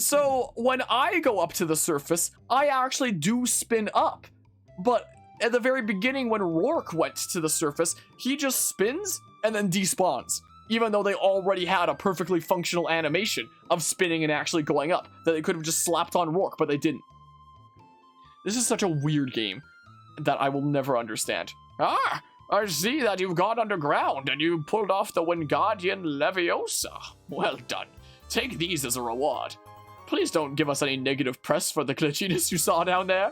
So when I go up to the surface, I actually do spin up. But at the very beginning, when Rourke went to the surface, he just spins and then despawns, even though they already had a perfectly functional animation of spinning and actually going up that they could have just slapped on Rourke, but they didn't. This is such a weird game that I will never understand. Ah, I see that you've gone underground and you pulled off the Wingardium Leviosa. Well done. Take these as a reward. Please don't give us any negative press for the glitchiness you saw down there.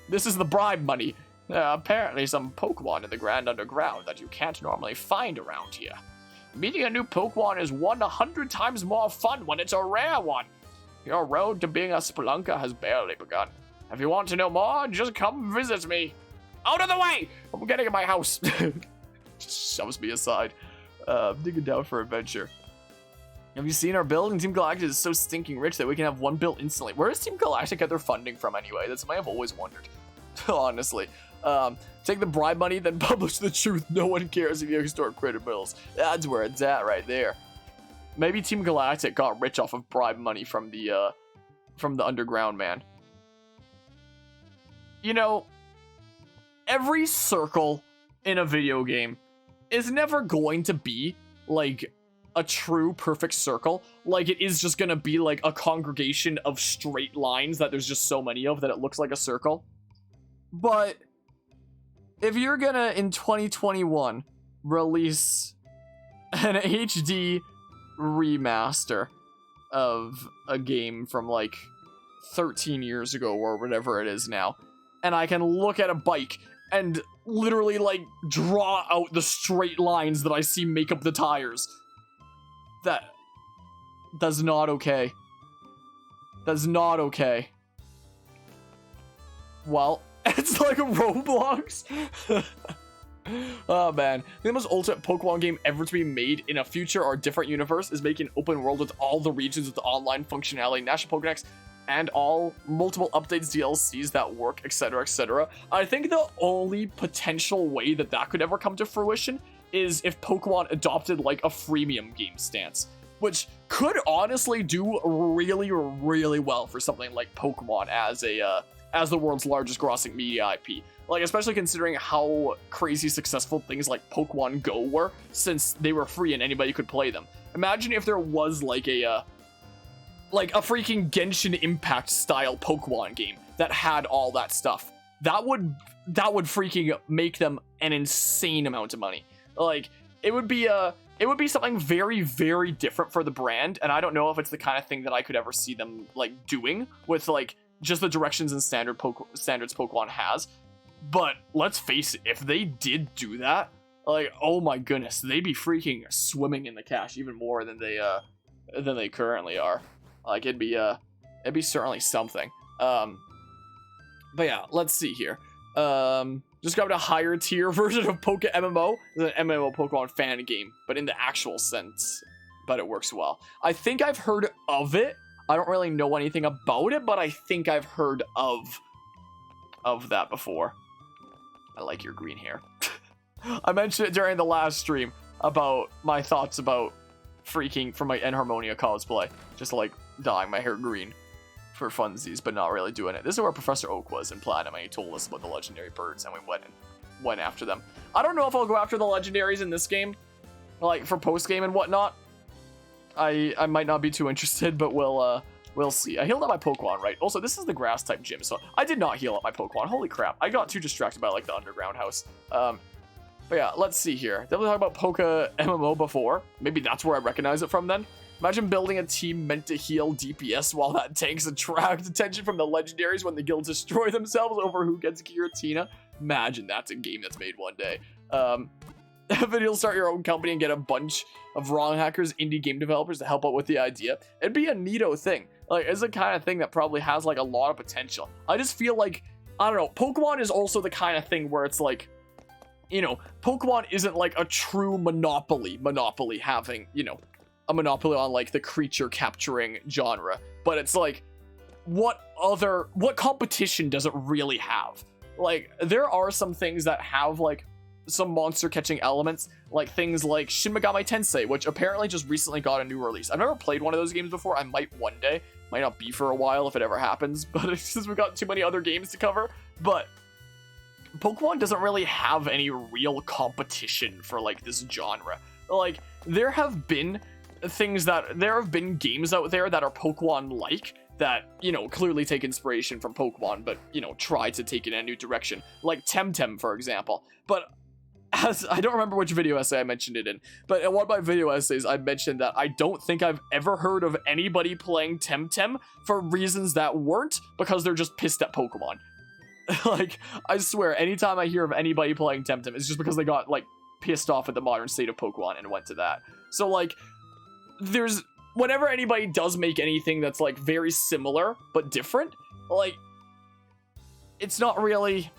This is the bribe money. Apparently some Pokemon in the Grand Underground that you can't normally find around here. Meeting a new Pokemon is 100 times more fun when it's a rare one. Your road to being a Spelunker has barely begun. If you want to know more, just come visit me. Out of the way! I'm getting in my house. Just shoves me aside. Digging down for adventure. Have you seen our build? And Team Galactic is so stinking rich that we can have one build instantly. Where does Team Galactic get their funding from anyway? That's something I've always wondered. Honestly. Take the bribe money, then publish the truth. No one cares if you extort credit bills. That's where it's at right there. Maybe Team Galactic got rich off of bribe money from the underground man. You know, every circle in a video game is never going to be like a true perfect circle. Like, it is just gonna be like a congregation of straight lines that there's just so many of that it looks like a circle. But if you're gonna, in 2021, release an HD remaster of a game from like 13 years ago or whatever it is now, and I can look at a bike and literally like draw out the straight lines that I see make up the tires, that's not okay. That's not okay. Well, it's like a Roblox. Oh man, the most ultimate Pokemon game ever to be made in a future or different universe is making an open world with all the regions with online functionality, national Pokédex, and all multiple updates, DLCs that work, etc, etc. I think the only potential way that that could ever come to fruition is if Pokemon adopted like a freemium game stance, which could honestly do really, really well for something like Pokemon as the world's largest grossing media IP. Like, especially considering how crazy successful things like Pokemon Go were, since they were free and anybody could play them. Imagine if there was like a freaking Genshin Impact style Pokemon game that had all that stuff. That would freaking make them an insane amount of money. Like, it would be something very, very different for the brand, and I don't know if it's the kind of thing that I could ever see them like doing with like just the directions and standards Pokemon has. But let's face it, if they did do that, like, oh my goodness, they'd be freaking swimming in the cash even more than they currently are. Like, it'd be certainly something. But yeah, let's see here. Just got a higher tier version of MMO. It's an MMO Pokemon fan game, but in the actual sense, but it works well. I think I've heard of it. I don't really know anything about it, but I think I've heard of that before. I like your green hair. I mentioned it during the last stream about my thoughts about freaking from my Enharmonia cosplay. Just like dyeing my hair green for funsies, but not really doing it. This is where Professor Oak was in Platinum, and he told us about the legendary birds, and we went after them. I don't know if I'll go after the legendaries in this game, like for post game and whatnot. I might not be too interested, but we'll see. I healed up my Pokemon, right? Also, this is the grass type gym, so I did not heal up my Pokemon. Holy crap! I got too distracted by like the underground house. But yeah, let's see here. Did we talk about Poke MMO before? Maybe that's where I recognize it from then. Imagine building a team meant to heal DPS while that tanks attract attention from the legendaries when the guilds destroy themselves over who gets Giratina. Imagine that's a game that's made one day. But you'll start your own company and get a bunch of wrong hackers, indie game developers to help out with the idea. It'd be a neato thing. Like, it's the kind of thing that probably has like a lot of potential. I just feel like, I don't know, Pokemon is also the kind of thing where it's like, you know, Pokemon isn't like a true monopoly having, you know, a monopoly on like the creature capturing genre, but it's like, what competition does it really have? Like, there are some things that have like some monster catching elements, like things like Shin Megami Tensei, which apparently just recently got a new release. I've never played one of those games before. I might one day. Might not be for a while if it ever happens, but it's just we've got too many other games to cover. But Pokemon doesn't really have any real competition for like this genre. Like there have been games out there that are Pokemon-like that, you know, clearly take inspiration from Pokemon, but, you know, try to take it in a new direction. Like Temtem, for example. But as I don't remember which video essay I mentioned it in, but in one of my video essays, I mentioned that I don't think I've ever heard of anybody playing Temtem for reasons that weren't because they're just pissed at Pokemon. Like, I swear, anytime I hear of anybody playing Temtem, it's just because they got, like, pissed off at the modern state of Pokemon and went to that. So, like, whenever anybody does make anything that's, like, very similar but different, like, it's not really,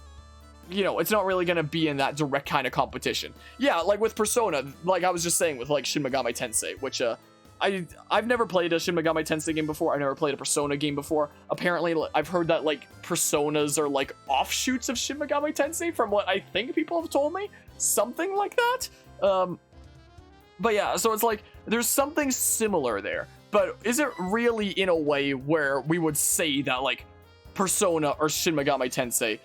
you know, it's not really gonna be in that direct kind of competition. Yeah, like with Persona, like I was just saying with, like, Shin Megami Tensei, which, I've never played a Shin Megami Tensei game before. I've never played a Persona game before. Apparently, I've heard that, like, Personas are, like, offshoots of Shin Megami Tensei from what I think people have told me. Something like that. But yeah, so it's like, there's something similar there. But is it really in a way where we would say that, like, Persona or Shin Megami Tensei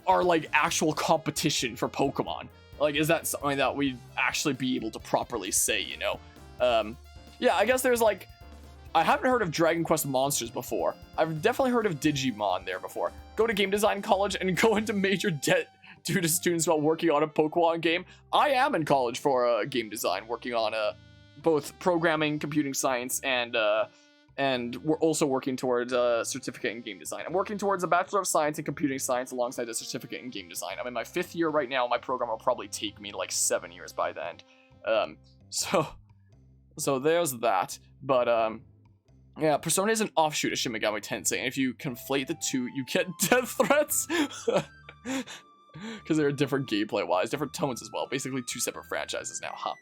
are, like, actual competition for Pokemon? Like, is that something that we'd actually be able to properly say, you know? Yeah, I guess there's, like, I haven't heard of Dragon Quest Monsters before. I've definitely heard of Digimon there before. Go to game design college and go into major debt due to students while working on a Pokemon game. I am in college for game design, working on both programming, computing science, and we're also working towards a certificate in game design. I'm working towards a Bachelor of Science in Computing Science alongside a certificate in game design. I'm in my 5th year right now. My program will probably take me like 7 years by the end. So there's that. But yeah, Persona is an offshoot of Shin Megami Tensei, and if you conflate the two, you get death threats. Because they're different gameplay-wise, different tones as well. Basically 2 separate franchises now, huh?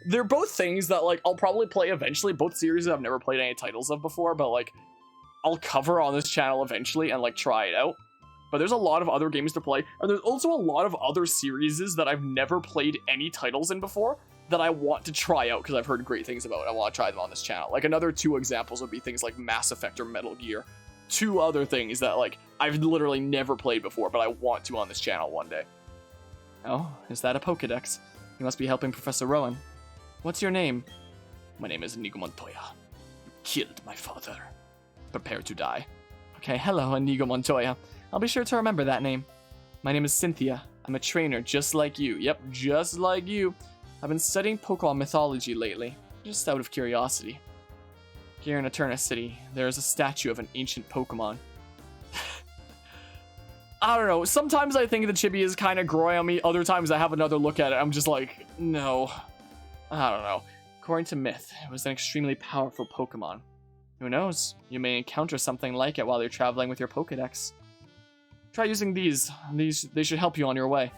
They're both things that, like, I'll probably play eventually. Both series that I've never played any titles of before, but, like, I'll cover on this channel eventually and, like, try it out. But there's a lot of other games to play, and there's also a lot of other series that I've never played any titles in before that I want to try out because I've heard great things about it. I want to try them on this channel. Like, another 2 examples would be things like Mass Effect or Metal Gear. 2 other things that, like, I've literally never played before, but I want to on this channel one day. Oh, is that a Pokedex? You must be helping Professor Rowan. What's your name? My name is Inigo Montoya. You killed my father. Prepare to die. Okay, hello, Inigo Montoya. I'll be sure to remember that name. My name is Cynthia. I'm a trainer just like you. Yep, just like you. I've been studying Pokemon mythology lately, just out of curiosity. Here in Eterna City, there is a statue of an ancient Pokemon. I don't know, sometimes I think the chibi is kind of growing on me, other times I have another look at it, I'm just like, no. I don't know. According to myth, it was an extremely powerful Pokemon. Who knows, you may encounter something like it while you're traveling with your Pokedex. Try using these, they should help you on your way.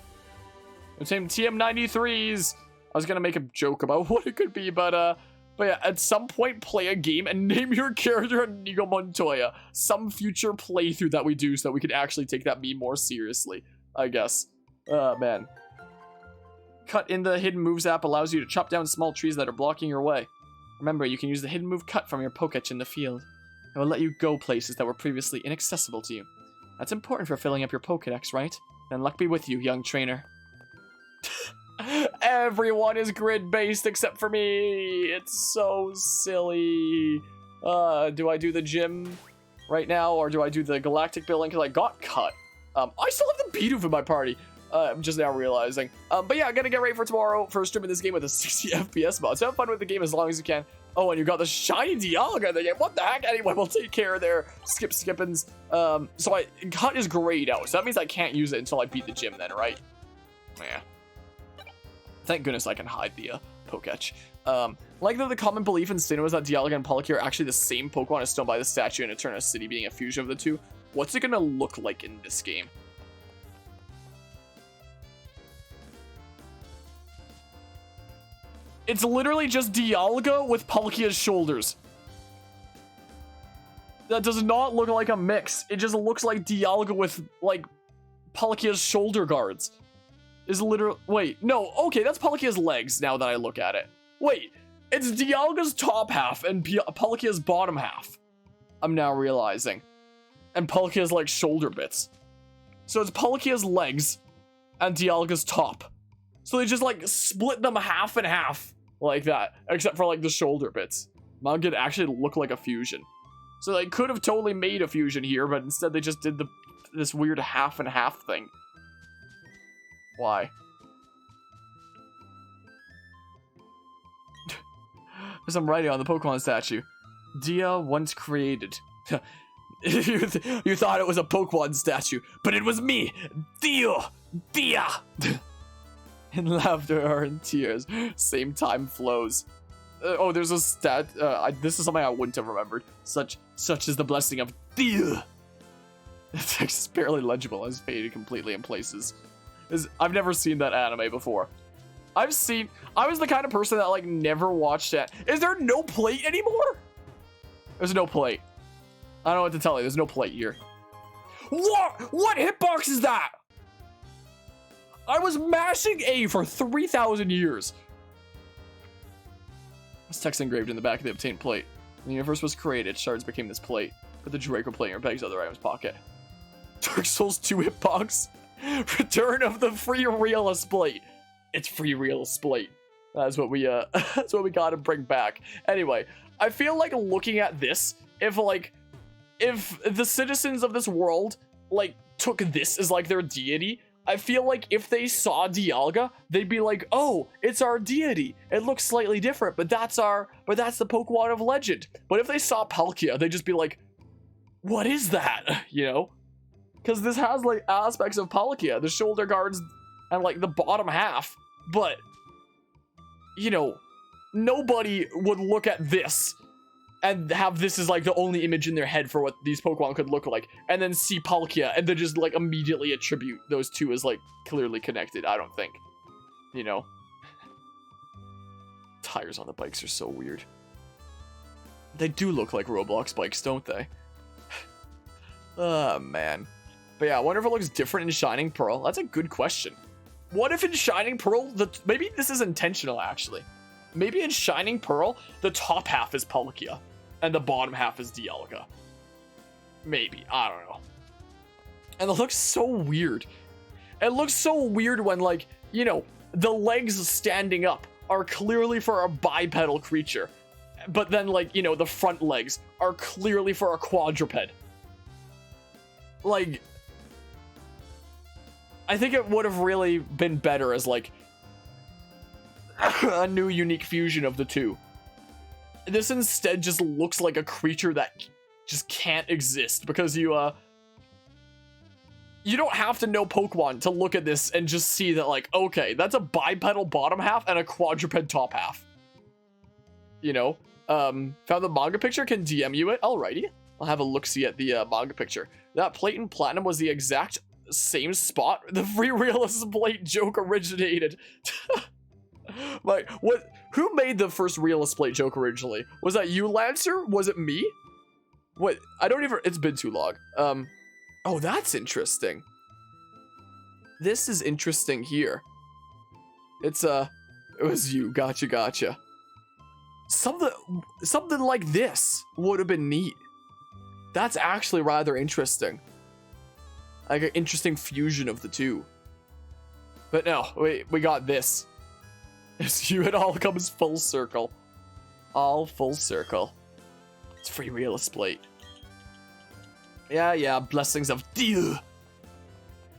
Same TM93s! I was gonna make a joke about what it could be, but yeah, at some point, play a game and name your character Inigo Montoya. Some future playthrough that we do so that we can actually take that meme more seriously, I guess. Man. Cut in the Hidden Moves app allows you to chop down small trees that are blocking your way. Remember, you can use the Hidden Move Cut from your Pokédex in the field. It will let you go places that were previously inaccessible to you. That's important for filling up your Pokédex, right? Then luck be with you, young trainer. Everyone is grid-based except for me. It's so silly. Do I do the gym right now, or do I do the galactic building? Because I got cut. I still have the Bidoof in my party. I'm just now realizing. But yeah, I'm gonna get ready for tomorrow for streaming this game with a 60 FPS mod. So have fun with the game as long as you can. Oh, and you got the shiny Dialga in the game. What the heck? Anyway, we'll take care of their skippins. So cut is grayed out. So that means I can't use it until I beat the gym then, right? Yeah. Thank goodness I can hide the Pokédex. Like the common belief in Sinnoh is that Dialga and Palkia are actually the same Pokemon as Stone by the statue and Eterna City being a fusion of the two. What's it gonna look like in this game? It's literally just Dialga with Palkia's shoulders. That does not look like a mix. It just looks like Dialga with, like, Palkia's shoulder guards. is literally... Wait, no, okay, that's Palkia's legs now that I look at it. Wait, it's Dialga's top half and Palkia's bottom half. I'm now realizing. And Palkia's, like, shoulder bits. So it's Palkia's legs and Dialga's top. So they just, like, split them half and half like that. Except for, like, the shoulder bits. Manga actually look like a fusion. So they could have totally made a fusion here, but instead they just did this weird half and half thing. Why? There's some writing on the Pokemon statue. Dia once created. You thought it was a Pokemon statue, but it was me, Dia. In laughter or in tears, same time flows. Oh, there's a stat. This is something I wouldn't have remembered. Such is the blessing of Dia. The text is barely legible as faded completely in places. I've never seen that anime before. I was the kind of person that like never watched it. Is there no plate anymore? There's no plate. I don't know what to tell you. There's no plate here. What hitbox is that? I was mashing A for 3,000 years. This text engraved in the back of the obtained plate. When the universe was created, shards became this plate. Put the Draco plate in your bag's other items pocket. Dark Souls 2 hitbox. Return of the free real Esplate. It's free real Esplate. That's what we gotta bring back. Anyway, I feel like looking at this, if the citizens of this world like took this as like their deity, I feel like if they saw Dialga, they'd be like, oh, it's our deity. It looks slightly different, but that's the Pokemon of legend. But if they saw Palkia, they'd just be like, what is that? You know? Because this has like aspects of Palkia, the shoulder guards and like the bottom half. But, you know, nobody would look at this and have this as like the only image in their head for what these Pokemon could look like, and then see Palkia and then just like immediately attribute those two as like clearly connected. I don't think, you know. Tires on the bikes are so weird. They do look like Roblox bikes, don't they? Oh man. But yeah, I wonder if it looks different in Shining Pearl. That's a good question. What if in Shining Pearl, maybe this is intentional actually. Maybe in Shining Pearl, the top half is Palkia, and the bottom half is Dialga. Maybe, I don't know. And it looks so weird. It looks so weird when, like, you know, the legs standing up are clearly for a bipedal creature. But then, like, you know, the front legs are clearly for a quadruped. Like, I think it would have really been better as, like, a new unique fusion of the two. This instead just looks like a creature that just can't exist because you don't have to know Pokemon to look at this and just see that, like, okay, that's a bipedal bottom half and a quadruped top half. You know? Found the manga picture, can DM you it? Alrighty. I'll have a look-see at the manga picture. That plate and platinum was the exact same spot the free real Esplate joke originated. Like, what? Who made the first real Esplate joke originally? Was that you, Lancer? Was it me? What? I don't even... It's been too long. Oh, that's interesting. This is interesting here. It's, it was you. Gotcha. Something like this would have been neat. That's actually rather interesting. Like an interesting fusion of the two. But no, we got this. It's you, it all comes full circle. All full circle. It's free real Esplate. Yeah, blessings of Dia.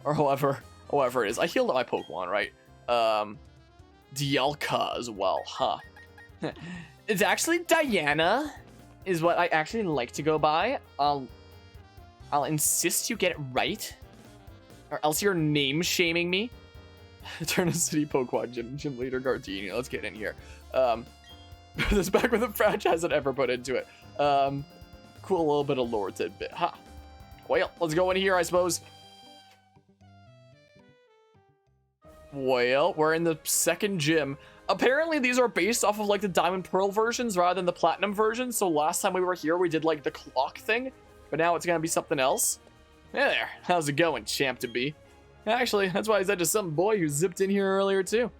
Or however it is. I healed my Pokemon, right? ILCA as well, huh? It's actually Diana, is what I actually like to go by. I'll insist you get it right, or else you're name shaming me. Turn a city Pokemon gym leader Gardenia. Let's get in here. This is back when the franchise had ever put into it. Cool little bit of lore tidbit. Ha. Huh. Well, let's go in here, I suppose. Well, we're in the second gym. Apparently, these are based off of, like, the Diamond Pearl versions rather than the Platinum versions. So last time we were here, we did, like, the clock thing. But now it's gonna be something else. Hey there. How's it going, champ to be? Actually, that's why I said to some boy who zipped in here earlier too.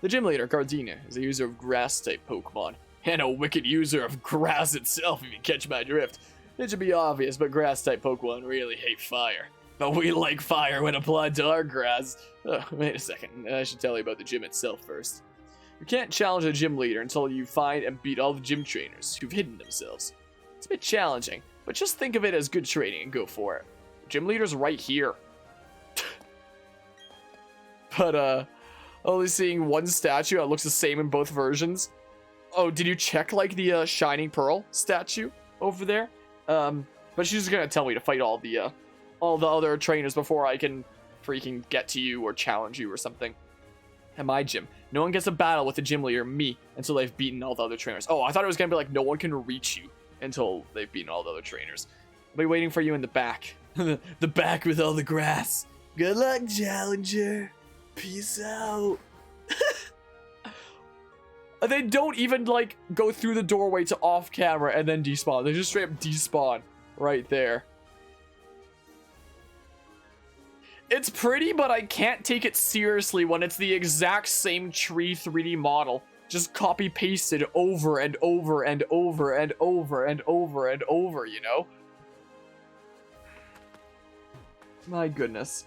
The gym leader, Gardenia, is a user of grass-type Pokemon, and a wicked user of grass itself, if you catch my drift. It should be obvious, but grass-type Pokemon really hate fire. But we like fire when applied to our grass. Wait a second, I should tell you about the gym itself first. You can't challenge a gym leader until you find and beat all the gym trainers who've hidden themselves. It's a bit challenging, but just think of it as good training and go for it. Gym leader's right here. But, only seeing one statue that looks the same in both versions. Oh, did you check, like, the, Shining Pearl statue over there? But she's just gonna tell me to fight all the other trainers before I can freaking get to you or challenge you or something. At my gym, no one gets a battle with the gym leader, me, until they've beaten all the other trainers. Oh, I thought it was gonna be like, no one can reach you until they've beaten all the other trainers. I'll be waiting for you in the back. The back with all the grass. Good luck, Challenger. Peace out. They don't even, like, go through the doorway to off camera and then despawn. They just straight up despawn right there. It's pretty, but I can't take it seriously when it's the exact same tree 3D model. Just copy pasted over and over and over and over and over and over, you know? My goodness.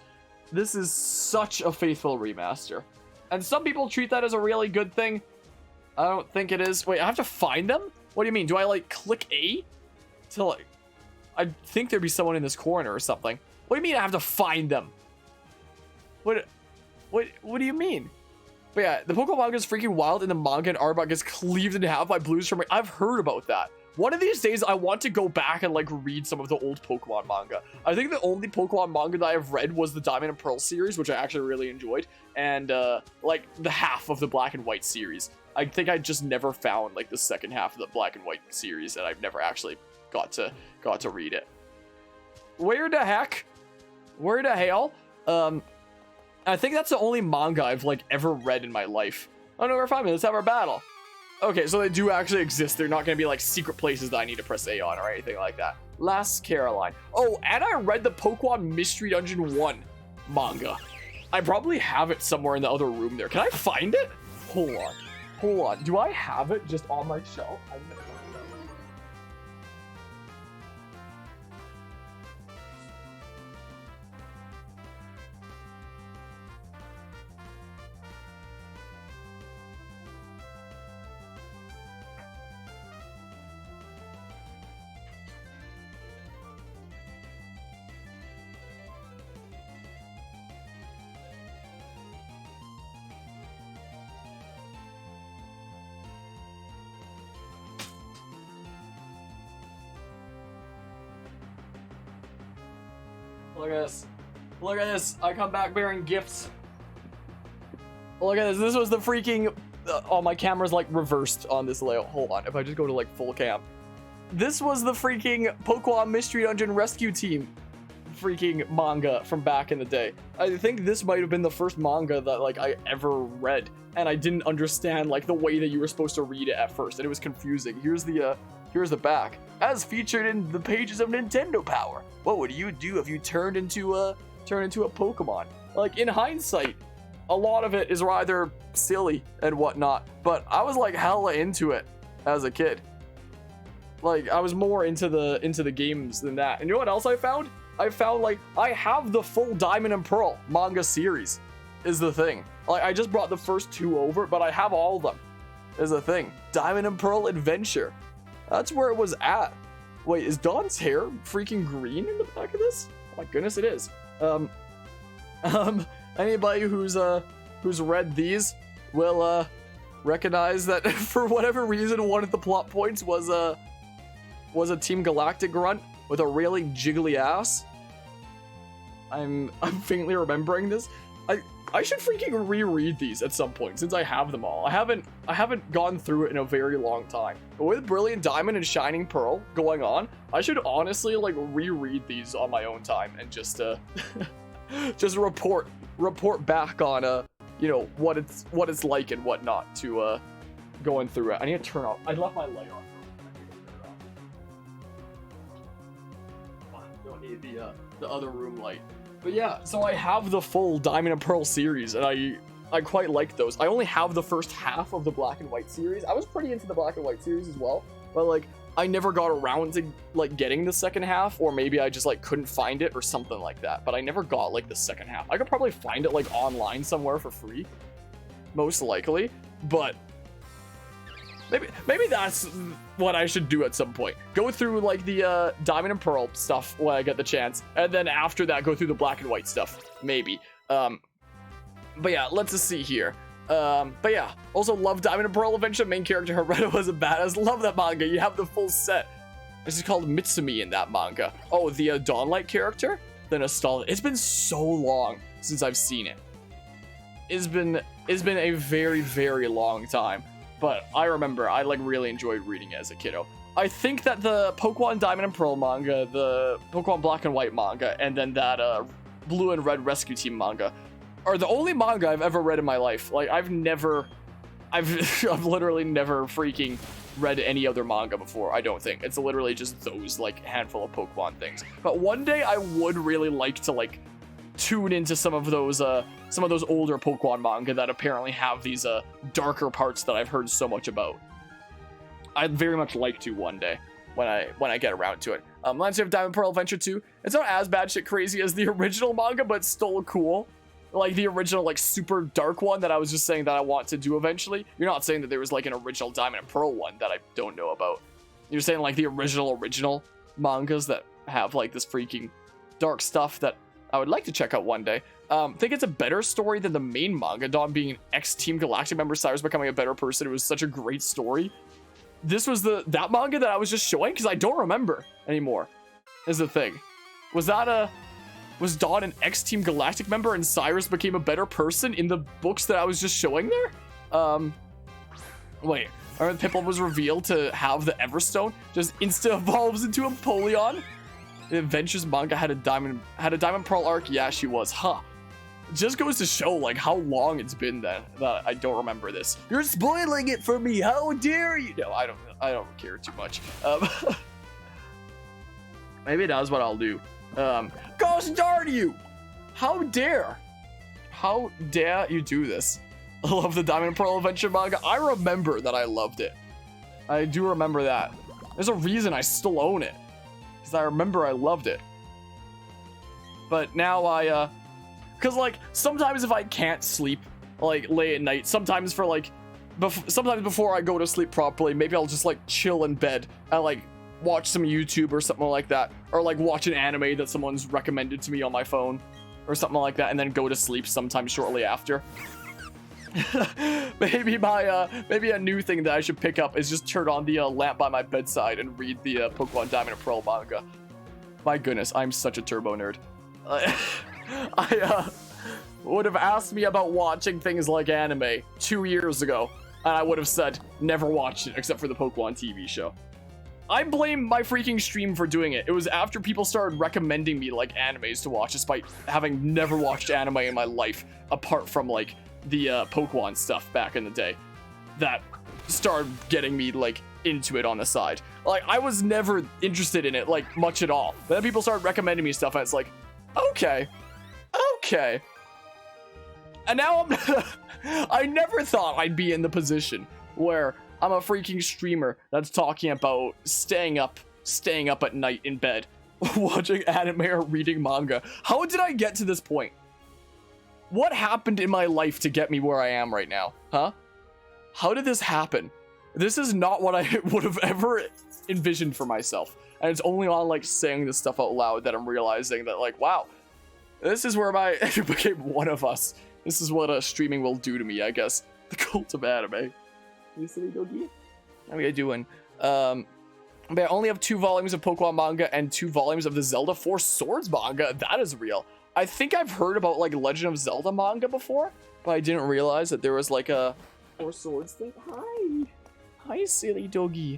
This is such a faithful remaster. And some people treat that as a really good thing. I don't think it is. Wait, I have to find them? What do you mean? Do I, like, click A? To, like... I think there'd be someone in this corner or something. What do you mean I have to find them? What do you mean? But yeah, the Pokemon manga is freaking wild, and the manga and Arbok gets cleaved in half by blues from... I've heard about that. One of these days, I want to go back and, like, read some of the old Pokemon manga. I think the only Pokemon manga that I've read was the Diamond and Pearl series, which I actually really enjoyed, and, like, the half of the Black and White series. I think I just never found, like, the second half of the Black and White series, and I've never actually got to read it. Where the heck? Where the hell? I think that's the only manga I've, like, ever read in my life. Oh no, we're fine. Let's have our battle. Okay, so they do actually exist. They're not gonna be, like, secret places that I need to press A on or anything like that. Last Caroline. Oh, and I read the Pokemon Mystery Dungeon 1 manga. I probably have it somewhere in the other room there. Can I find it? Hold on. Hold on. Do I have it just on my shelf? I'm gonna find it. Look at this. Look at this. I come back bearing gifts. Look at this. This was the freaking... oh, my camera's, like, reversed on this layout. Hold on. If I just go to, like, full cam. This was the freaking Pokemon Mystery Dungeon Rescue Team freaking manga from back in the day. I think this might have been the first manga that, like, I ever read. And I didn't understand, like, the way that you were supposed to read it at first. And it was confusing. Here's the back. As featured in the pages of Nintendo Power. What would you do if you turned into a Pokemon? Like, in hindsight, a lot of it is rather silly and whatnot, but I was, like, hella into it as a kid. Like, I was more into the games than that. And you know what else I found? I found, like, I have the full Diamond and Pearl manga series is the thing. Like, I just brought the first two over, but I have all of them is the thing. Diamond and Pearl Adventure. That's where it was at. Wait, is Dawn's hair freaking green in the back of this? Oh my goodness, it is. Anybody who's read these will recognize that for whatever reason, one of the plot points was a Team Galactic grunt with a really jiggly ass. I'm faintly remembering this. I should freaking reread these at some point since I have them all. I haven't gone through it in a very long time. But with Brilliant Diamond and Shining Pearl going on, I should honestly, like, reread these on my own time and just just report back on you know, what it's like and whatnot to going through it. I need to turn off. I left my light on. Don't need the other room light. But yeah, so I have the full Diamond and Pearl series, and I quite like those. I only have the first half of the Black and White series. I was pretty into the Black and White series as well, but like I never got around to like getting the second half, or maybe I just like couldn't find it or something like that. But I never got like the second half. I could probably find it like online somewhere for free, most likely. But maybe that's what I should do at some point. Go through like the Diamond and Pearl stuff when I get the chance, and then after that go through the Black and White stuff, maybe. But yeah, let's just see here. But yeah, also love Diamond and Pearl Adventure. Main character Hereta was a badass. Love that manga. You have the full set. This is called Mitsumi in that manga. Oh, the Dawnlight character? The nostalgia. It's been so long since I've seen it. It's been a very, very long time. But I remember I like really enjoyed reading it as a kiddo. I think that the Pokemon Diamond and Pearl manga, the Pokemon Black and White manga, and then that Blue and Red Rescue Team manga are the only manga I've ever read in my life. Like I've literally never freaking read any other manga before. I don't think it's literally just those like handful of Pokemon things. But one day I would really like to like tune into some of those older Pokemon manga that apparently have these darker parts that I've heard so much about. I'd very much like to one day when I get around to it. Landscape of Diamond Pearl Adventure 2. It's not as bad shit crazy as the original manga, but still cool. Like the original like super dark one that I was just saying that I want to do eventually. You're not saying that there was like an original Diamond and Pearl one that I don't know about. You're saying like the original mangas that have like this freaking dark stuff that I would like to check out one day. Think it's a better story than the main manga, Dawn being an ex-Team Galactic member, Cyrus becoming a better person. It was such a great story. This was that manga that I was just showing because I don't remember anymore. Is the thing. Was Dawn an ex-Team Galactic member and Cyrus became a better person in the books that I was just showing there? Wait. Piplup was revealed to have the Everstone, just insta-evolves into Empoleon. The Adventures manga had a Diamond Pearl arc. Yeah, she was. Huh. It just goes to show like how long it's been that I don't remember this. You're spoiling it for me. How dare you? No, I don't care too much. Maybe that's what I'll do. Gosh darn you! How dare you do this? I love the Diamond and Pearl Adventure manga. I remember that I loved it. I do remember that. There's a reason I still own it. Because I remember I loved it. But now because like sometimes if I can't sleep like late at night, sometimes for like sometimes before I go to sleep properly, maybe I'll just like chill in bed and like watch some YouTube or something like that, or like watch an anime that someone's recommended to me on my phone or something like that, and then go to sleep sometime shortly after. maybe a new thing that I should pick up is just turn on the lamp by my bedside and read the Pokemon Diamond and Pearl manga. My goodness, I'm such a turbo nerd. I would have asked me about watching things like anime 2 years ago, and I would have said never watched it except for the Pokemon TV show. I blame my freaking stream for doing it. It was after people started recommending me like animes to watch, despite having never watched anime in my life apart from like the Pokemon stuff back in the day, that started getting me like into it on the side. Like I was never interested in it like much at all. But then people started recommending me stuff, and it's like, okay. And now I never thought I'd be in the position where I'm a freaking streamer that's talking about staying up at night in bed, watching anime or reading manga. How did I get to this point? What happened in my life to get me where I am right now? Huh? How did this happen? This is not what I would have ever envisioned for myself. And it's only on like saying this stuff out loud that I'm realizing that like, wow, this is where I became one of us. This is what streaming will do to me, I guess. The cult of anime. You silly doggy? How are you doing? But I only have 2 volumes of Pokemon manga and 2 volumes of the Zelda 4 Swords manga. That is real. I think I've heard about like Legend of Zelda manga before, but I didn't realize that there was like a 4 Swords thing. Hi, silly doggy.